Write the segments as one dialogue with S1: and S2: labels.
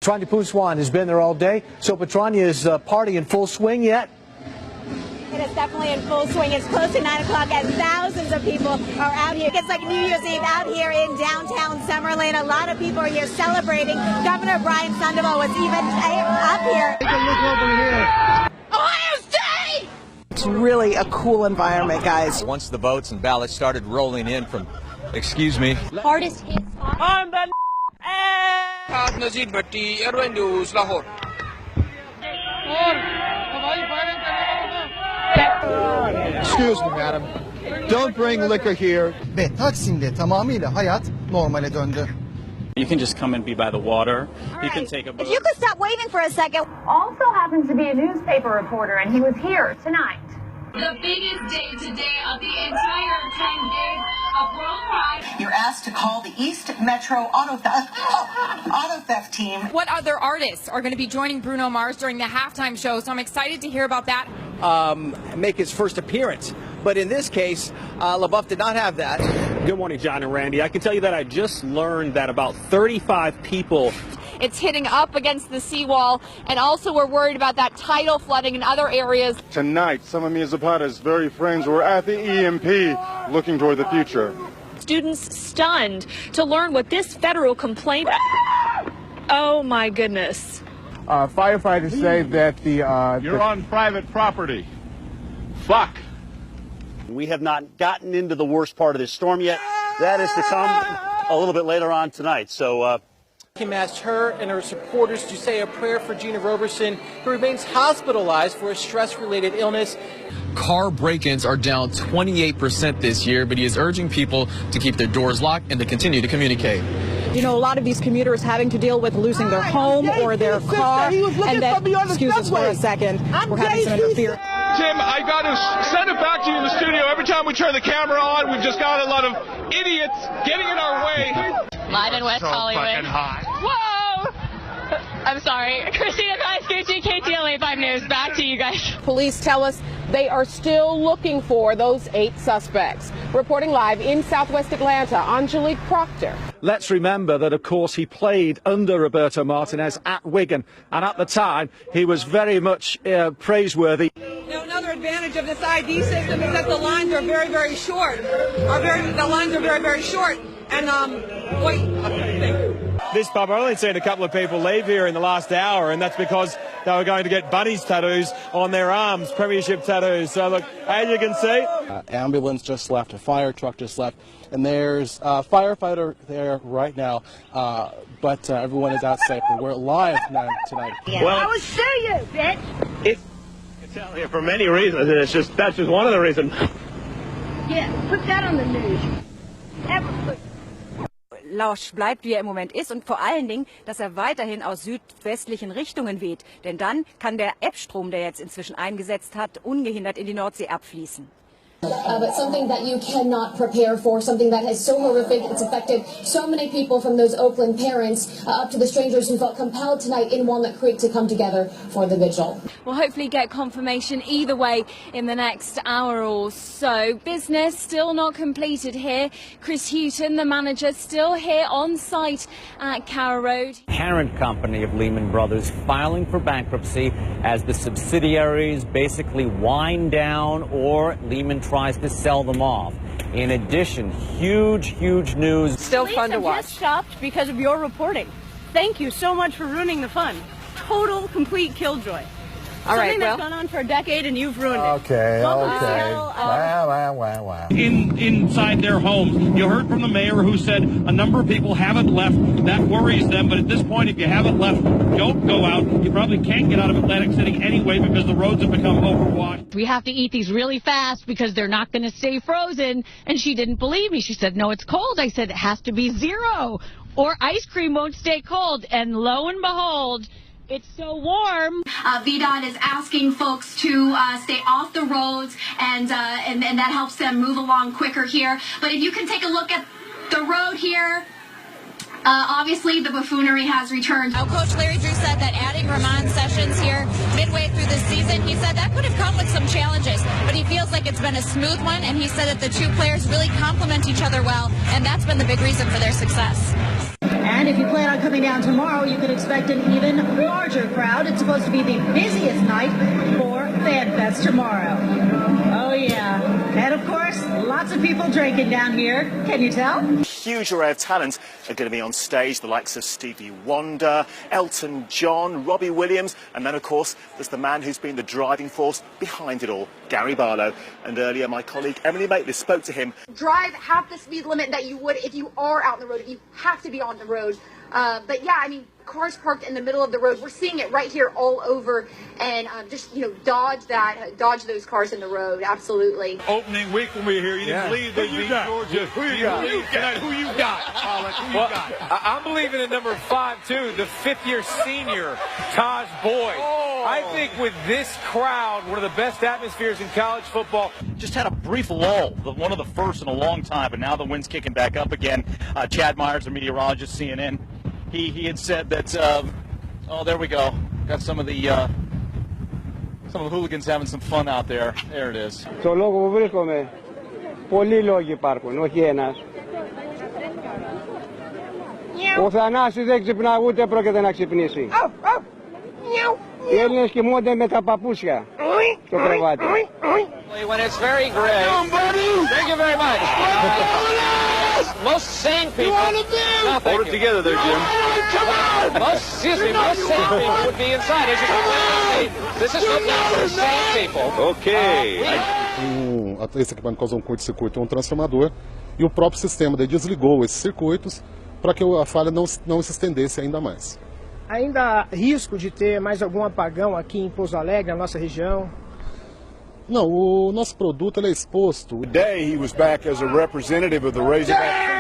S1: Petrania Puswan has been there all day. So Petrania is party in full swing yet?
S2: It is definitely in full swing. It's close to 9 o'clock and thousands of people are out here. It's like New Year's Eve out here in downtown Summerlin. A lot of people are here celebrating. Governor Brian Sandoval was even up here.
S3: Take a look over here.
S2: Ohio State!
S4: It's really a cool environment, guys.
S5: Once the votes and ballots started rolling in from, excuse me.
S2: Hardest hit spot.
S6: I'm the Nazir Bhatti, Airline News, Lahore.
S3: Excuse me, madam. Don't bring liquor here. Ve Taksim'de tamamıyla hayat normale döndü.
S7: You can just come and be by the water. You can take a boat.
S2: If you could stop waving for a second.
S8: Also happens to be a newspaper reporter, and he was here tonight.
S9: The biggest day today of the entire 10 days of World Pride.
S4: You're asked to call the East Metro Auto Theft team.
S10: What other artists are going to be joining Bruno Mars during the halftime show? So I'm excited to hear about that.
S1: Make his first appearance. But in this case, LaBeouf did not have that.
S11: Good morning, John and Randy. I can tell you that I just learned that about 35 people.
S10: It's hitting up against the seawall, and also we're worried about that tidal flooding in other areas.
S12: Tonight, some of Mia Zapata's very friends were at the EMP looking toward the future.
S8: Students stunned to learn what this federal complaint. Oh my goodness.
S12: Firefighters say that
S13: You're on private property. Fuck.
S14: We have not gotten into the worst part of this storm yet. That is to come a little bit later on tonight. So,
S1: Kim asked her and her supporters to say a prayer for Gina Roberson, who remains hospitalized for a stress-related illness.
S5: Car break-ins are down 28% this year, but he is urging people to keep their doors locked and to continue to communicate.
S4: You know, a lot of these commuters having to deal with losing their home or their car. And then, excuse us for a second, we're having some interference.
S13: Tim, I got to send it back to you in the studio. Every time we turn the camera on, we've just got a lot of idiots getting in our way.
S9: Live in West Hollywood.
S13: Fucking hot.
S9: Whoa! I'm sorry. Christina Pascucci, KTLA 5 News. Back to you guys.
S10: Police tell us they are still looking for those 8 suspects. Reporting live in Southwest Atlanta, Angelique Proctor.
S11: Let's remember that, of course, he played under Roberto Martinez at Wigan, and at the time, he was very much praiseworthy.
S4: Now, another advantage of this ID system is that the lines are very, very short. The lines are very, very short. And,
S11: This pub, I've only seen a couple of people leave here in the last hour, and that's because they were going to get bunnies tattoos on their arms, premiership tattoos. So, look, as you can see,
S7: Ambulance just left, a fire truck just left, and there's a firefighter there right now, but everyone is out safe. We're live tonight.
S2: Well, I will show you, bitch.
S11: it's out here for many reasons, and that's just one of the reasons.
S2: Yeah, put that on the news.
S4: Lausch bleibt, wie er im Moment ist, und vor allen Dingen, dass er weiterhin aus südwestlichen Richtungen weht. Denn dann kann der Ebbstrom, der jetzt inzwischen eingesetzt hat, ungehindert in die Nordsee abfließen.
S9: But something that you cannot prepare for, something that is so horrific, it's affected so many people, from those Oakland parents up to the strangers who felt compelled tonight in Walnut Creek to come together for the vigil.
S10: We'll hopefully get confirmation either way in the next hour or so. Business still not completed here. Chris Houghton, the manager, still here on site at Carrow Road.
S7: Parent company of Lehman Brothers filing for bankruptcy as the subsidiaries basically wind down or Lehman tries to sell them off. In addition, huge news.
S4: Still fun to watch.
S8: Just stopped because of your reporting. Thank you so much for ruining the fun. Total, complete killjoy.
S4: All right,
S8: Something that's gone on for a decade and you've ruined it.
S3: Okay.
S13: Wow. Inside their homes. You heard from the mayor who said a number of people haven't left. That worries them. But at this point, if you haven't left, don't go out. You probably can't get out of Atlantic City anyway because the roads have become overwashed.
S9: We have to eat these really fast because they're not going to stay frozen. And she didn't believe me. She said, no, it's cold. I said, it has to be 0 or ice cream won't stay cold. And lo and behold, it's so warm. VDOT is asking folks to stay off the roads, and that helps them move along quicker here. But if you can take a look at the road here, obviously the buffoonery has returned.
S10: Now, Coach Larry Drew said that adding Ramon Sessions here midway through the season, he said that could have come with some challenges, but he feels like it's been a smooth one, and he said that the two players really complement each other well, and that's been the big reason for their success.
S15: And if you plan on coming down tomorrow, you could expect an even larger crowd. It's supposed to be the busiest night for FanFest tomorrow. Oh, yeah. And, of course, lots of people drinking down here. Can you tell?
S16: Huge array of talent are going to be on stage, the likes of Stevie Wonder, Elton John, Robbie Williams, and then, of course, there's the man who's been the driving force behind it all, Gary Barlow. And earlier, my colleague Emily Maitlis spoke to him.
S17: Drive half the speed limit that you would if you are out on the road, if you have to be on the road. But yeah, I mean, cars parked in the middle of the road. We're seeing it right here all over, and just, you know, dodge those cars in the road. Absolutely.
S13: Opening week when we were here, you didn't believe they beat Georgia. Who you got? Who you got? Who you got?
S18: I'm believing in number 5 too, the 5th-year senior, Taj Boyd. I think with this crowd, one of the best atmospheres in college football.
S14: Just had a brief lull, one of the first in a long time, but now the wind's kicking back up again. Chad Myers, a meteorologist, CNN, he had said that, oh, there we go. Got some of the hooligans having some fun out there. There it is.
S19: Στο λόγο που βρίσκομαι, πολλοί λόγοι υπάρχουν, όχι ένας. Ο Θανάσης δεν ξυπνά, ούτε πρόκειται να ξυπνήσει. Οι Έλληνες κοιμούνται με τα παπούσια στο κρεβάτι.
S18: When it's very gray. Thank you very much. Most sane people.
S13: Hold it together there, Jim.
S18: Most sane people would be inside. As you can see, this is not for sane people.
S13: Okay.
S20: Esse equipamento causou um curto-circuito, um transformador, e o próprio sistema daí desligou esses circuitos para que a falha não se estendesse ainda mais.
S21: Ainda há risco de ter mais algum apagão aqui em Pouso Alegre, na nossa região?
S20: Não, o nosso produto ele é exposto.
S12: Today he was back as a representative of the Razorback Foundation.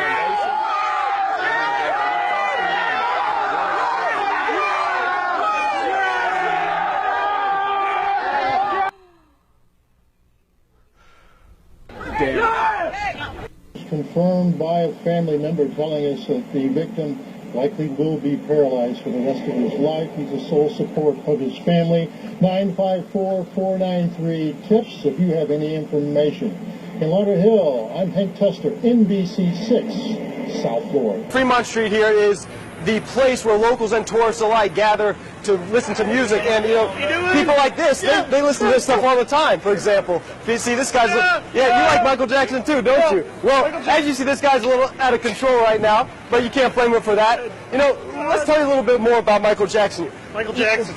S22: Confirmed by a family member telling us that the victim likely will be paralyzed for the rest of his life. He's the sole support of his family. 954-493-TIPS if you have any information. In Lauderhill, I'm Hank Tester, NBC6, South Florida.
S23: Fremont Street here is the place where locals and tourists alike gather to listen to music, and you know, people like this, they listen to this stuff all the time. For example, you see this guy's, you like Michael Jackson too, don't you? Well, as you see, this guy's a little out of control right now, but you can't blame him for that. You know, let's tell you a little bit more about Michael Jackson.
S12: Michael Jackson.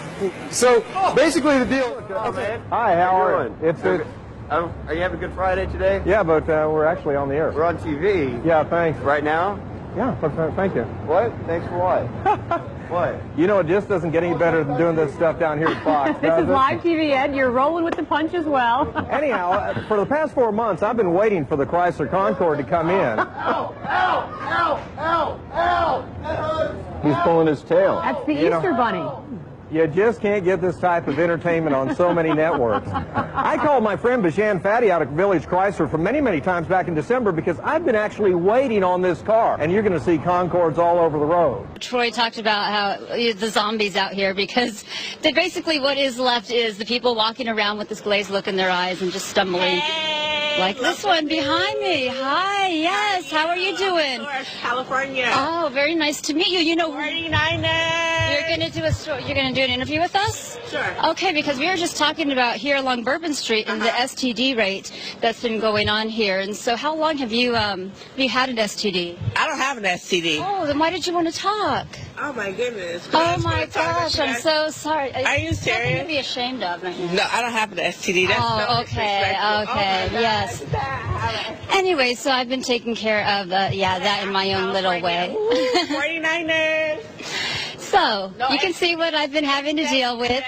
S23: So basically, the deal.
S19: Hi, how are you? It's
S23: Are you having a good Friday today?
S19: Yeah, but we're actually on the air.
S23: We're on TV.
S19: Yeah, thanks.
S23: Right now?
S19: Yeah, thank you.
S23: What? Thanks for what? What?
S19: You know, it just doesn't get any better than doing this stuff down here at Fox.
S24: This is live TV, Ed. You're rolling with the punch as well.
S19: Anyhow, for the past 4 months, I've been waiting for the Chrysler Concorde to come in. He's pulling his tail.
S24: That's the Easter Bunny.
S19: You just can't get this type of entertainment on so many networks. I called my friend Bashan Fatty out at Village Chrysler for many, many times back in December because I've been actually waiting on this car, and you're going to see Concordes all over the road.
S25: Troy talked about how the zombies out here because basically what is left is the people walking around with this glazed look in their eyes and just stumbling. Like this one behind me. Hi, yes. How are you doing?
S26: California.
S25: Oh, very nice to meet you. You know,
S26: 49ers.
S25: You're going to do you're going to do an interview with us?
S26: Sure.
S25: Okay, because we were just talking about here along Bourbon Street and the STD rate that's been going on here. And so how long have you had an STD?
S26: I don't have an STD.
S25: Oh, then why did you want to talk?
S26: Oh my goodness.
S25: Oh my gosh, I'm so sorry.
S26: Are you serious?
S25: Nothing to be ashamed of right now.
S26: No, I don't have an STD. That's
S25: oh, okay, yes. Anyway, so I've been taking care of that in my own little way.
S26: 49ers.
S25: So, you can see what I've been having to deal with.